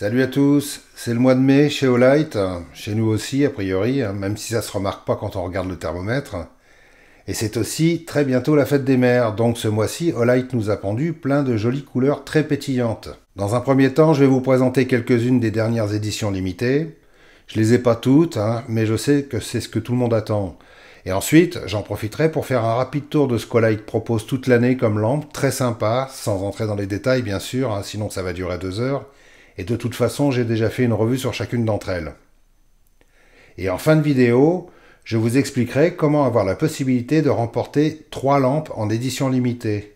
Salut à tous, c'est le mois de mai chez Olight, chez nous aussi a priori, même si ça se remarque pas quand on regarde le thermomètre. Et c'est aussi très bientôt la fête des mères, donc ce mois-ci, Olight nous a pendu plein de jolies couleurs très pétillantes. Dans un premier temps, je vais vous présenter quelques-unes des dernières éditions limitées. Je les ai pas toutes, mais je sais que c'est ce que tout le monde attend. Et ensuite, j'en profiterai pour faire un rapide tour de ce qu'Olight propose toute l'année comme lampe, très sympa, sans entrer dans les détails bien sûr, sinon ça va durer 2 heures. Et de toute façon, j'ai déjà fait une revue sur chacune d'entre elles. Et en fin de vidéo, je vous expliquerai comment avoir la possibilité de remporter 3 lampes en édition limitée.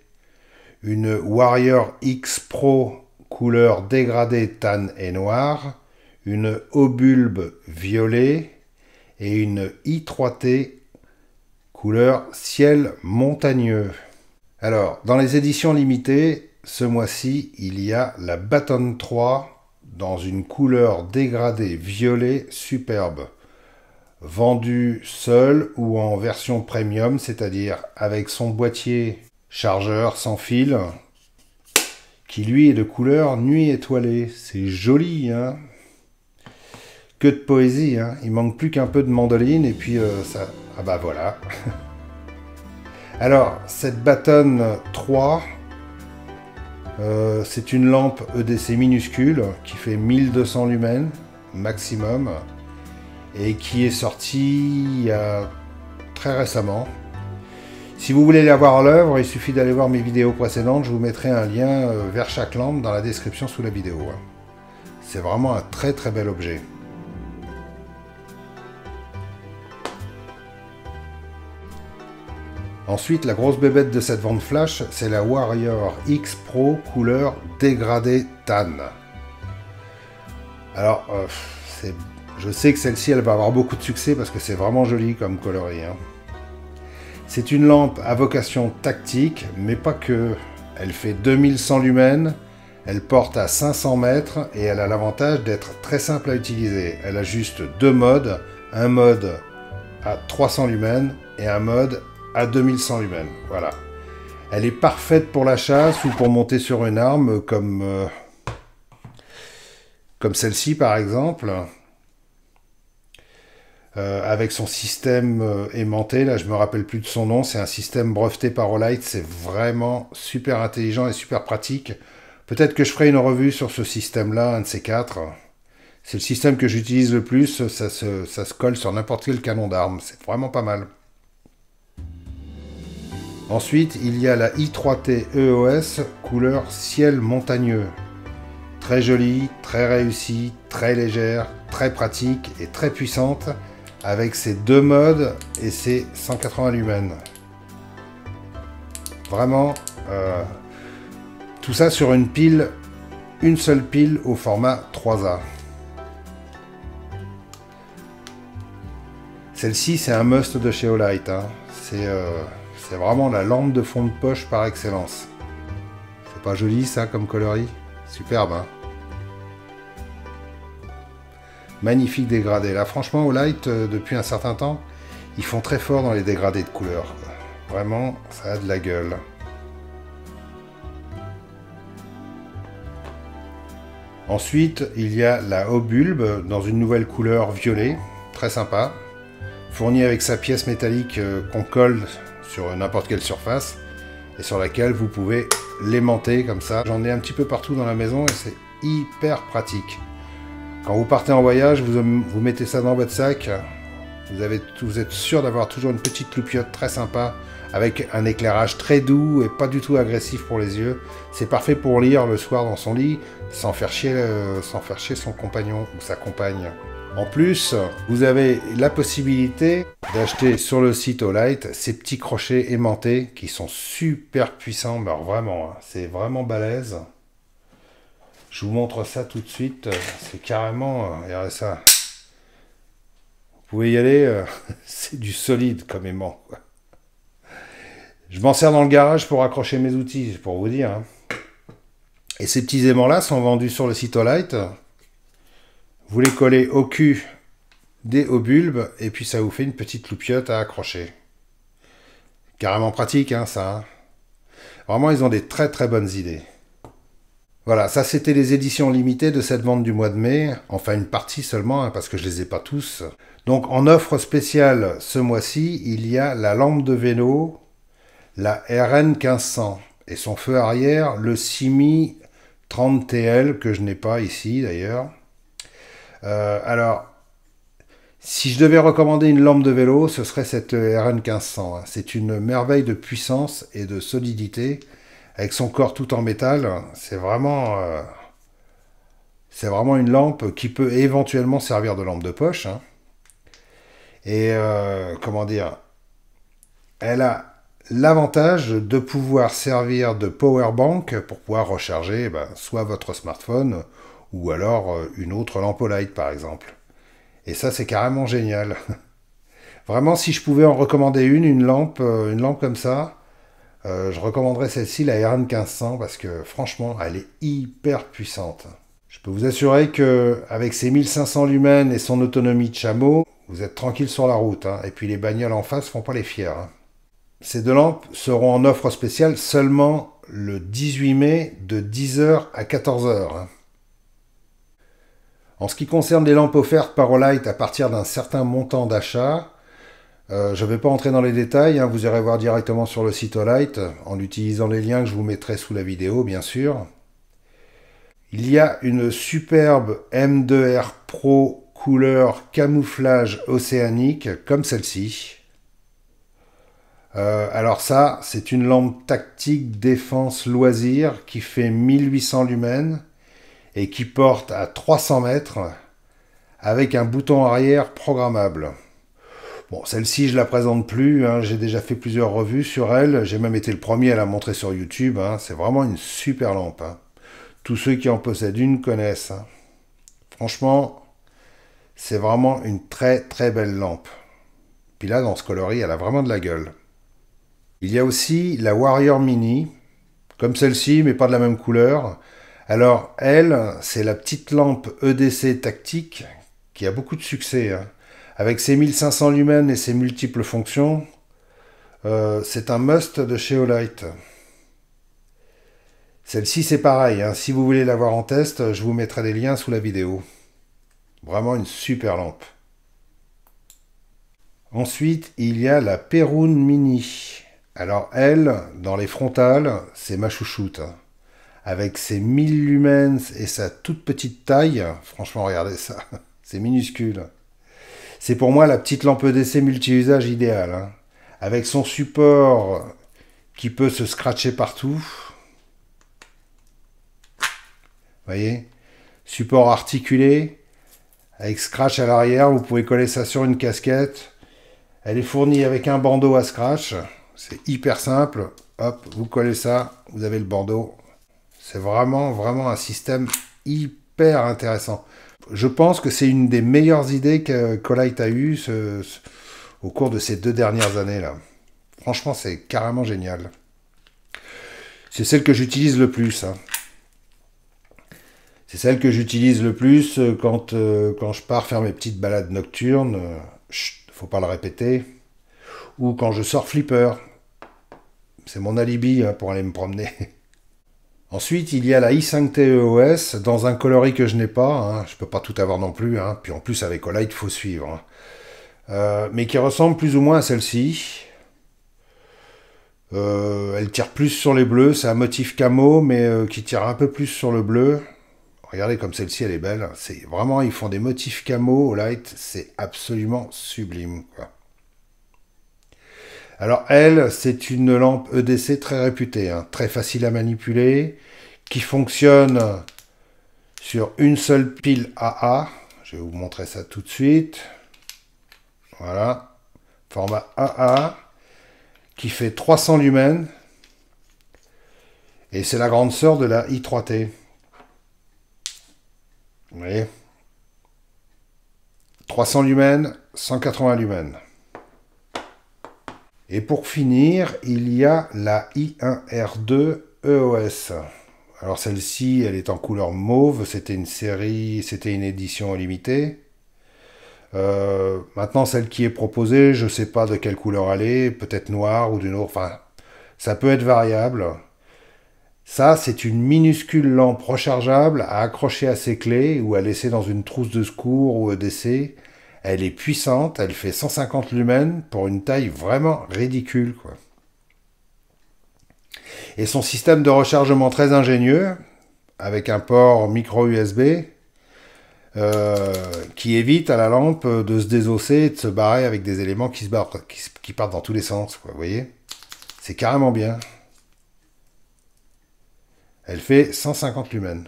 Une Warrior X Pro couleur dégradée tan et noir, une Obulbe violet et une i3T couleur ciel montagneux. Alors, dans les éditions limitées, ce mois-ci, il y a la Baton 3 dans une couleur dégradée violet superbe. Vendue seule ou en version premium, c'est-à-dire avec son boîtier chargeur sans fil, qui lui est de couleur nuit étoilée. C'est joli, hein? Que de poésie, hein? Il manque plus qu'un peu de mandoline et puis ça... Ah bah voilà. Alors, cette Baton 3, c'est une lampe EDC minuscule qui fait 1200 lumens maximum et qui est sortie il y a très récemment. Si vous voulez la voir à l'œuvre, il suffit d'aller voir mes vidéos précédentes. Je vous mettrai un lien vers chaque lampe dans la description sous la vidéo. C'est vraiment un très très bel objet. Ensuite, la grosse bébête de cette vente flash, c'est la Warrior X Pro couleur dégradée tan. Alors, je sais que celle-ci, elle va avoir beaucoup de succès parce que c'est vraiment joli comme coloris. C'est une lampe à vocation tactique, mais pas que. Elle fait 2100 lumens, elle porte à 500 mètres et elle a l'avantage d'être très simple à utiliser. Elle a juste 2 modes, un mode à 300 lumens et un mode à 2100 lumens, voilà. Elle est parfaite pour la chasse ou pour monter sur une arme comme celle-ci par exemple. Avec son système aimanté, là je me rappelle plus de son nom, c'est un système breveté par Olight, c'est vraiment super intelligent et super pratique. Peut-être que je ferai une revue sur ce système-là, un de ces 4. C'est le système que j'utilise le plus, ça se colle sur n'importe quel canon d'arme, c'est vraiment pas mal. Ensuite, il y a la i3T EOS couleur ciel montagneux. Très jolie, très réussie, très légère, très pratique et très puissante avec ses 2 modes et ses 180 lumens. Vraiment, tout ça sur une pile, une seule pile au format 3A. Celle-ci, c'est un must de chez Olight. C'est vraiment la lampe de fond de poche par excellence. C'est pas joli ça comme coloris? Superbe, hein? Magnifique dégradé. Là franchement Olight, depuis un certain temps, ils font très fort dans les dégradés de couleurs. Vraiment, ça a de la gueule. Ensuite, il y a la Obulbe dans une nouvelle couleur violet. Très sympa. Fournie avec sa pièce métallique qu'on colle sur n'importe quelle surface et sur laquelle vous pouvez l'aimanter comme ça. J'en ai un petit peu partout dans la maison et c'est hyper pratique. Quand vous partez en voyage, vous mettez ça dans votre sac, vous êtes sûr d'avoir toujours une petite loupiote très sympa avec un éclairage très doux et pas du tout agressif pour les yeux. C'est parfait pour lire le soir dans son lit sans faire chier son compagnon ou sa compagne. En plus, vous avez la possibilité d'acheter sur le site Olight ces petits crochets aimantés qui sont super puissants, mais alors vraiment, c'est vraiment balèze. Je vous montre ça tout de suite, c'est carrément, regardez ça. Vous pouvez y aller, c'est du solide comme aimant. Je m'en sers dans le garage pour accrocher mes outils, pour vous dire. Et ces petits aimants-là sont vendus sur le site Olight. Vous les collez au cul des Obulbes et puis ça vous fait une petite loupiote à accrocher. Carrément pratique, ça. Vraiment, ils ont des très très bonnes idées. Voilà, ça c'était les éditions limitées de cette vente du mois de mai, enfin une partie seulement, hein, parce que je les ai pas tous. Donc en offre spéciale ce mois-ci, il y a la lampe de vélo, la RN 1500, et son feu arrière, le Simi 30TL, que je n'ai pas ici d'ailleurs. Alors, si je devais recommander une lampe de vélo, ce serait cette RN 1500. Hein. C'est une merveille de puissance et de solidité, avec son corps tout en métal. C'est vraiment une lampe qui peut éventuellement servir de lampe de poche. Hein. Et comment dire, elle a l'avantage de pouvoir servir de power bank pour pouvoir recharger soit votre smartphone ou alors une autre lampe au light par exemple. Et ça c'est carrément génial. Vraiment, si je pouvais en recommander une lampe comme ça, je recommanderais celle-ci, la RN 1500, parce que franchement, elle est hyper puissante. Je peux vous assurer que avec ses 1500 lumens et son autonomie de chameau, vous êtes tranquille sur la route. Hein. Et puis les bagnoles en face font pas les fiers. Hein. Ces deux lampes seront en offre spéciale seulement le 18 mai de 10h à 14h. Hein. En ce qui concerne les lampes offertes par Olight à partir d'un certain montant d'achat, je ne vais pas entrer dans les détails, hein, vous irez voir directement sur le site Olight, en utilisant les liens que je vous mettrai sous la vidéo, bien sûr. Il y a une superbe M2R Pro couleur camouflage océanique, comme celle-ci. Alors ça, c'est une lampe tactique défense loisir qui fait 1800 lumens et qui porte à 300 mètres avec un bouton arrière programmable. Bon, celle-ci, je la présente plus, hein, j'ai déjà fait plusieurs revues sur elle, j'ai même été le premier à la montrer sur YouTube, hein, c'est vraiment une super lampe. Hein. Tous ceux qui en possèdent une connaissent. Hein. Franchement, c'est vraiment une très très belle lampe. Puis là, dans ce coloris, elle a vraiment de la gueule. Il y a aussi la Warrior Mini, comme celle-ci, mais pas de la même couleur. Alors, elle, c'est la petite lampe EDC tactique qui a beaucoup de succès. Hein. Avec ses 1500 lumens et ses multiples fonctions, c'est un must de chez Olight. Celle-ci, c'est pareil. Hein. Si vous voulez l'avoir en test, je vous mettrai des liens sous la vidéo. Vraiment une super lampe. Ensuite, il y a la Perun Mini. Alors elle, dans les frontales, c'est ma chouchoute. Hein. Avec ses 1000 lumens et sa toute petite taille, franchement, regardez ça. C'est minuscule. C'est pour moi la petite lampe EDC multi-usage idéale. Hein. Avec son support qui peut se scratcher partout. Voyez, support articulé, avec scratch à l'arrière, vous pouvez coller ça sur une casquette. Elle est fournie avec un bandeau à scratch, c'est hyper simple. Hop, vous collez ça, vous avez le bandeau. C'est vraiment, vraiment un système hyper intéressant. Je pense que c'est une des meilleures idées qu'Olight a eues au cours de ces 2 dernières années là. Franchement, c'est carrément génial. C'est celle que j'utilise le plus. Hein. C'est celle que j'utilise le plus quand je pars faire mes petites balades nocturnes. Faut pas le répéter. Ou quand je sors flipper. C'est mon alibi hein, pour aller me promener. Ensuite, il y a la i5T EOS dans un coloris que je n'ai pas. Hein. Je peux pas tout avoir non plus. Hein. Puis en plus, avec Olight, il faut suivre. Hein. Mais qui ressemble plus ou moins à celle-ci. Elle tire plus sur les bleus. C'est un motif camo, mais qui tire un peu plus sur le bleu. Regardez comme celle-ci, elle est belle. C'est vraiment, ils font des motifs camo au light. C'est absolument sublime. Quoi. Alors elle, c'est une lampe EDC très réputée, hein, très facile à manipuler, qui fonctionne sur une seule pile AA. Je vais vous montrer ça tout de suite. Voilà, format AA, qui fait 300 lumens. Et c'est la grande sœur de la i3T. Vous voyez 300 lumens, 180 lumens. Et pour finir, il y a la i1R2 EOS. Alors celle-ci, elle est en couleur mauve. C'était une série, c'était une édition limitée. Maintenant, celle qui est proposée, je ne sais pas de quelle couleur elle est. Peut-être noire ou d'une autre. Enfin, ça peut être variable. Ça, c'est une minuscule lampe rechargeable à accrocher à ses clés ou à laisser dans une trousse de secours ou EDC. Elle est puissante, elle fait 150 lumens pour une taille vraiment ridicule, quoi. Et son système de rechargement très ingénieux, avec un port micro USB, qui évite à la lampe de se désosser et de se barrer avec des éléments qui partent dans tous les sens, quoi, vous voyez. C'est carrément bien. Elle fait 150 lumens.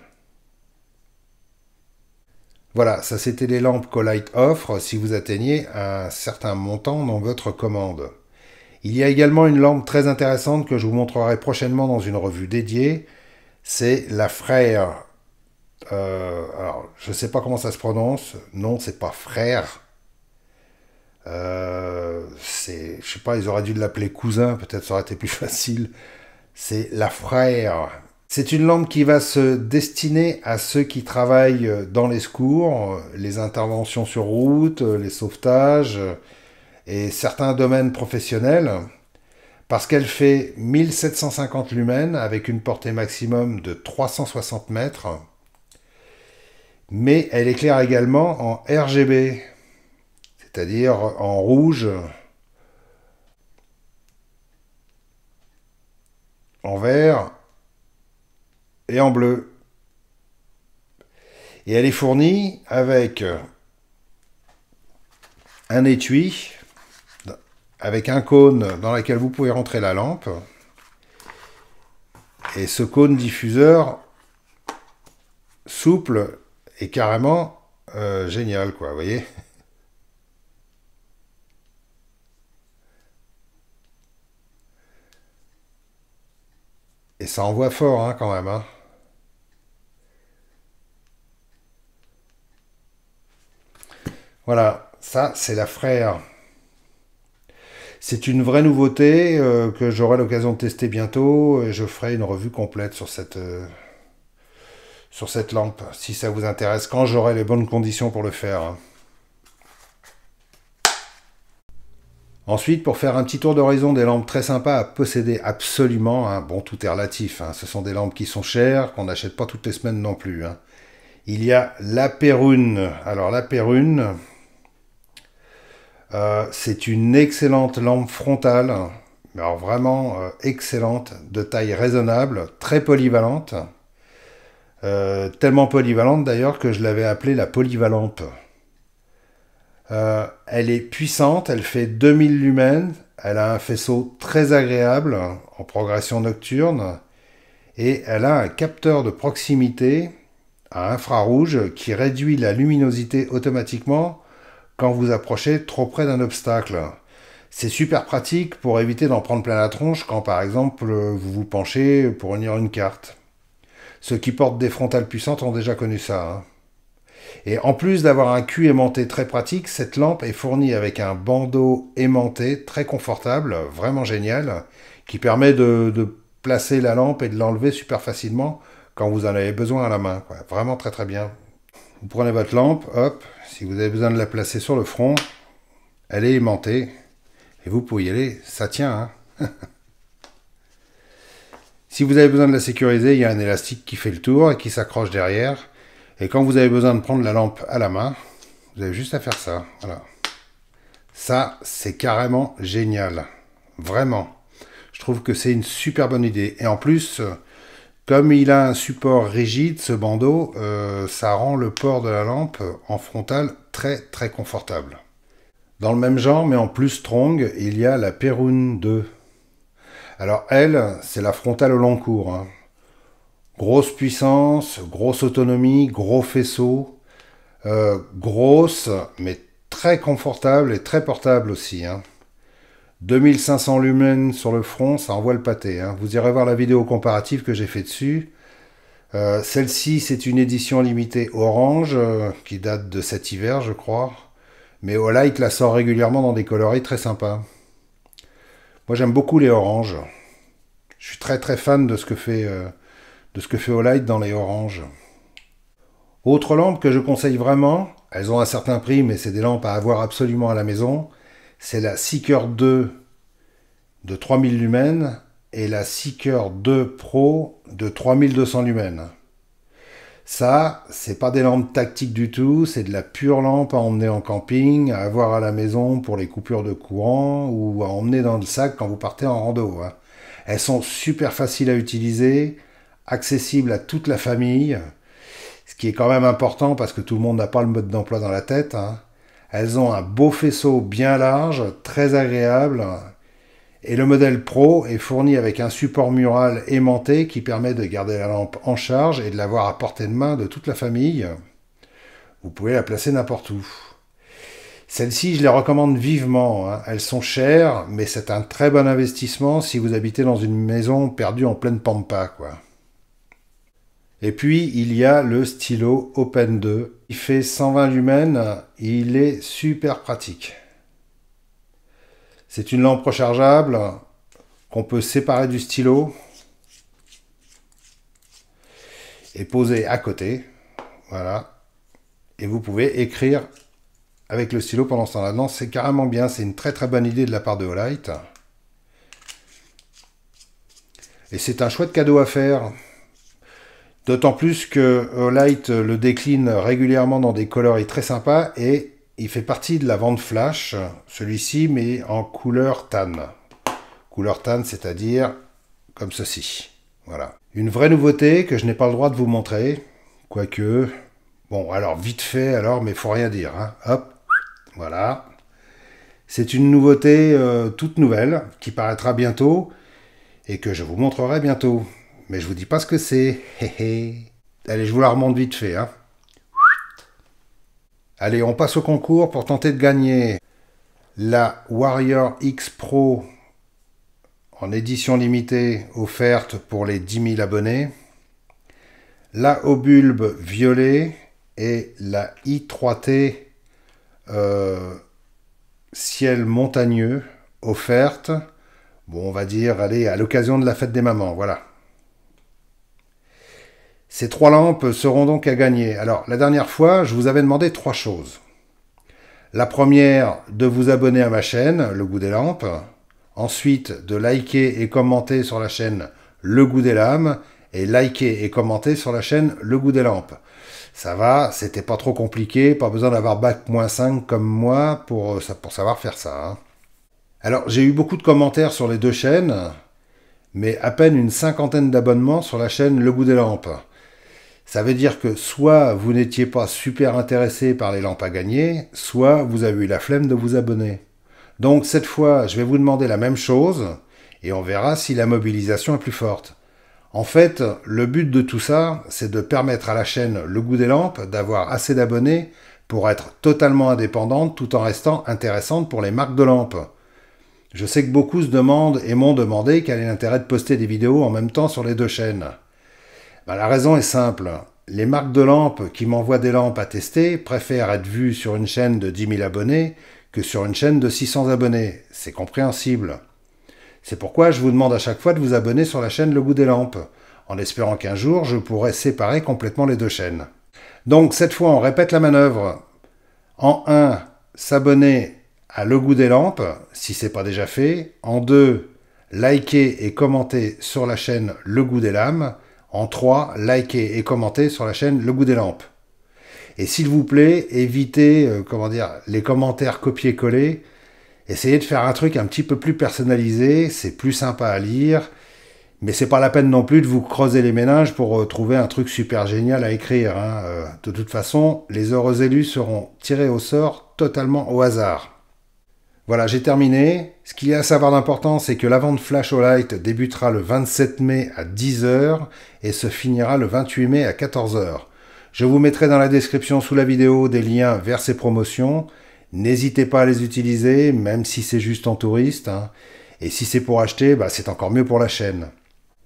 Voilà, ça c'était les lampes qu'Olight offre si vous atteignez un certain montant dans votre commande. Il y a également une lampe très intéressante que je vous montrerai prochainement dans une revue dédiée. C'est la Frère. Alors, je ne sais pas comment ça se prononce. Non, c'est pas Frère. Je sais pas, ils auraient dû l'appeler cousin, peut-être ça aurait été plus facile. C'est la Frère. C'est une lampe qui va se destiner à ceux qui travaillent dans les secours, les interventions sur route, les sauvetages et certains domaines professionnels, parce qu'elle fait 1750 lumens avec une portée maximum de 360 mètres, mais elle éclaire également en RGB, c'est-à-dire en rouge, en vert et en bleu. Et elle est fournie avec un étui, avec un cône dans lequel vous pouvez rentrer la lampe. Et ce cône diffuseur souple est carrément génial, quoi, vous voyez. Et ça envoie fort, hein, quand même, hein. Voilà, ça c'est la Frère. C'est une vraie nouveauté que j'aurai l'occasion de tester bientôt et je ferai une revue complète sur cette lampe, si ça vous intéresse, quand j'aurai les bonnes conditions pour le faire, hein. Ensuite, pour faire un petit tour d'horizon des lampes très sympas à posséder absolument, hein, bon, tout est relatif, hein, ce sont des lampes qui sont chères, qu'on n'achète pas toutes les semaines non plus, hein. Il y a la Perrune. Alors la Perrune, c'est une excellente lampe frontale, mais alors vraiment excellente, de taille raisonnable, très polyvalente. Tellement polyvalente d'ailleurs que je l'avais appelée la polyvalampe. Elle est puissante, elle fait 2000 lumens, elle a un faisceau très agréable en progression nocturne et elle a un capteur de proximité à infrarouge qui réduit la luminosité automatiquement quand vous approchez trop près d'un obstacle. C'est super pratique pour éviter d'en prendre plein la tronche quand par exemple vous vous penchez pour lire une carte. Ceux qui portent des frontales puissantes ont déjà connu ça, hein. Et en plus d'avoir un cul aimanté très pratique, cette lampe est fournie avec un bandeau aimanté très confortable, vraiment génial, qui permet de placer la lampe et de l'enlever super facilement quand vous en avez besoin à la main, quoi. Vraiment très très bien. Vous prenez votre lampe, hop, si vous avez besoin de la placer sur le front, elle est aimantée, et vous pouvez y aller, ça tient, hein. Si vous avez besoin de la sécuriser, il y a un élastique qui fait le tour et qui s'accroche derrière. Et quand vous avez besoin de prendre la lampe à la main, vous avez juste à faire ça. Voilà. Ça, c'est carrément génial. Vraiment. Je trouve que c'est une super bonne idée. Et en plus, comme il a un support rigide, ce bandeau, ça rend le port de la lampe en frontal très très confortable. Dans le même genre, mais en plus strong, il y a la Perrune 2. Alors elle, c'est la frontale au long cours, hein. Grosse puissance, grosse autonomie, gros faisceau, grosse, mais très confortable et très portable aussi, hein. 2500 lumens sur le front, ça envoie le pâté, hein. Vous irez voir la vidéo comparative que j'ai fait dessus. Celle-ci, c'est une édition limitée orange, qui date de cet hiver, je crois. Mais Olight la sort régulièrement dans des coloris très sympas. Moi, j'aime beaucoup les oranges. Je suis très très fan de ce que fait Olight dans les oranges. Autre lampe que je conseille vraiment, elles ont un certain prix, mais c'est des lampes à avoir absolument à la maison, c'est la Seeker 2 de 3000 lumens et la Seeker 2 Pro de 3200 lumens. Ça, c'est pas des lampes tactiques du tout, c'est de la pure lampe à emmener en camping, à avoir à la maison pour les coupures de courant ou à emmener dans le sac quand vous partez en rando. Hein. Elles sont super faciles à utiliser, accessibles à toute la famille, ce qui est quand même important parce que tout le monde n'a pas le mode d'emploi dans la tête. Hein. Elles ont un beau faisceau bien large, très agréable. Et le modèle Pro est fourni avec un support mural aimanté qui permet de garder la lampe en charge et de l'avoir à portée de main de toute la famille. Vous pouvez la placer n'importe où. Celles-ci, je les recommande vivement. Hein. Elles sont chères, mais c'est un très bon investissement si vous habitez dans une maison perdue en pleine pampa, quoi. Et puis, il y a le stylo Open 2. Il fait 120 lumens, il est super pratique. C'est une lampe rechargeable qu'on peut séparer du stylo et poser à côté. Voilà. Et vous pouvez écrire avec le stylo pendant ce temps-là. Non, c'est carrément bien. C'est une très très bonne idée de la part de Olight. Et c'est un chouette cadeau à faire. D'autant plus que Olight le décline régulièrement dans des coloris très sympas et il fait partie de la vente flash, celui-ci, mais en couleur tan. Couleur tan, c'est-à-dire comme ceci. Voilà. Une vraie nouveauté que je n'ai pas le droit de vous montrer, quoique... Bon, alors vite fait, alors, mais faut rien dire. Hein. Hop, voilà. C'est une nouveauté toute nouvelle, qui paraîtra bientôt, et que je vous montrerai bientôt. Mais je vous dis pas ce que c'est. Allez, je vous la remonte vite fait. Hein. Allez, on passe au concours pour tenter de gagner la Warrior X Pro en édition limitée offerte pour les 10 000 abonnés, la Obulbe violet et la i3T ciel montagneux offerte, bon, on va dire, allez, à l'occasion de la fête des mamans, voilà. Ces 3 lampes seront donc à gagner. Alors, la dernière fois, je vous avais demandé 3 choses. La première, de vous abonner à ma chaîne, Le Goût des Lampes. Ensuite, de liker et commenter sur la chaîne Le Goût des Lames. Et liker et commenter sur la chaîne Le Goût des Lampes. Ça va, c'était pas trop compliqué, pas besoin d'avoir bac-5 comme moi pour savoir faire ça. Hein. Alors, j'ai eu beaucoup de commentaires sur les 2 chaînes, mais à peine une 50aine d'abonnements sur la chaîne Le Goût des Lampes. Ça veut dire que soit vous n'étiez pas super intéressé par les lampes à gagner, soit vous avez eu la flemme de vous abonner. Donc cette fois, je vais vous demander la même chose, et on verra si la mobilisation est plus forte. En fait, le but de tout ça, c'est de permettre à la chaîne Le Goût des Lampes d'avoir assez d'abonnés pour être totalement indépendante tout en restant intéressante pour les marques de lampes. Je sais que beaucoup se demandent et m'ont demandé quel est l'intérêt de poster des vidéos en même temps sur les 2 chaînes. Ben, la raison est simple. Les marques de lampes qui m'envoient des lampes à tester préfèrent être vues sur une chaîne de 10 000 abonnés que sur une chaîne de 600 abonnés. C'est compréhensible. C'est pourquoi je vous demande à chaque fois de vous abonner sur la chaîne Le Goût des Lampes, en espérant qu'un jour je pourrai séparer complètement les 2 chaînes. Donc cette fois on répète la manœuvre. En 1, s'abonner à Le Goût des Lampes, si ce n'est pas déjà fait. En 2, liker et commenter sur la chaîne Le Goût des Lames. En 3, liker et commenter sur la chaîne Le Goût des Lampes. Et s'il vous plaît, évitez les commentaires copier-coller. Essayez de faire un truc un petit peu plus personnalisé, c'est plus sympa à lire, mais c'est pas la peine non plus de vous creuser les méninges pour trouver un truc super génial à écrire. Hein. De toute façon, les heureux élus seront tirés au sort totalement au hasard. Voilà, j'ai terminé. Ce qu'il y a à savoir d'important, c'est que la vente Flash Olight débutera le 27 mai à 10 h et se finira le 28 mai à 14 h. Je vous mettrai dans la description sous la vidéo des liens vers ces promotions. N'hésitez pas à les utiliser, même si c'est juste en touriste. Hein. Et si c'est pour acheter, bah, c'est encore mieux pour la chaîne.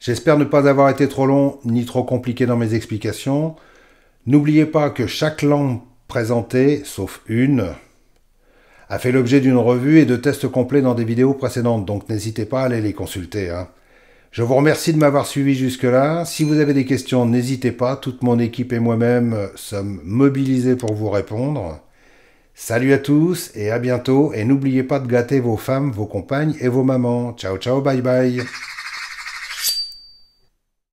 J'espère ne pas avoir été trop long ni trop compliqué dans mes explications. N'oubliez pas que chaque lampe présentée, sauf une, a fait l'objet d'une revue et de tests complets dans des vidéos précédentes, donc n'hésitez pas à aller les consulter. Hein. Je vous remercie de m'avoir suivi jusque-là. Si vous avez des questions, n'hésitez pas. Toute mon équipe et moi-même sommes mobilisés pour vous répondre. Salut à tous et à bientôt. Et n'oubliez pas de gâter vos femmes, vos compagnes et vos mamans. Ciao, ciao, bye bye.